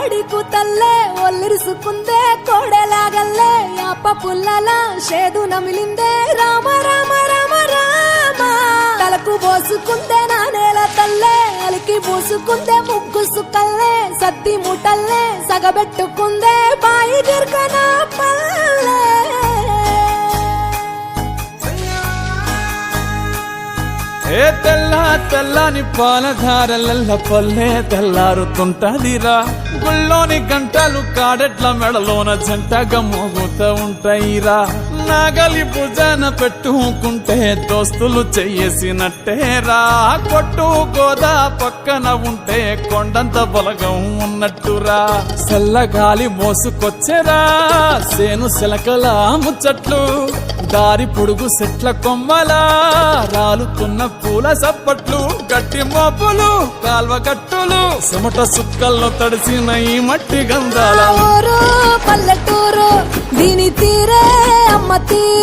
కోడి కూతల్లే ఒల్లిరుసుకుందే కోడెలాగల్లే యాప పుల్లల షేదు నమిలిందే రామ రామ రామ రామ తలకు పోసుకుందే నా నేల తల్లే అలికి పూసుకుందే ముగ్గు సుక్కల్లే సత్తి ముటల్లే సగబెట్టుకుందే బాయి గిర్కన పల్లె ఏ తెల్ల తెల్లని పాలధారలల్ల పల్లె తెల్లారుతుంటదిరా గుళ్ళోని గంటలు కాడెట్ల మెడలోన జంటగా మోగుతూ ఉంటాయిరా నాగలి భుజాన పెట్టుకుంటే దోస్తులు చెయ్యేసినట్టేరా కొట్టు గోదా పక్కన ఉంటే కొండంత బలగం ఉన్నట్టురా చల్లగాలి మోసుకొచ్చెరా సేను శిలకల ముచ్చట్లు దారి పొడుగు చెట్ల కొమ్మలా రాలుతున్న పూల సప్పట్లు గట్టి మోపులు కాల్వ గట్టులు చెమట సుక్కల్లో తడిసిన ఈ మట్టి గంధాల ఊరు పల్లెటూరు దీని తీరే అమ్మ తీరే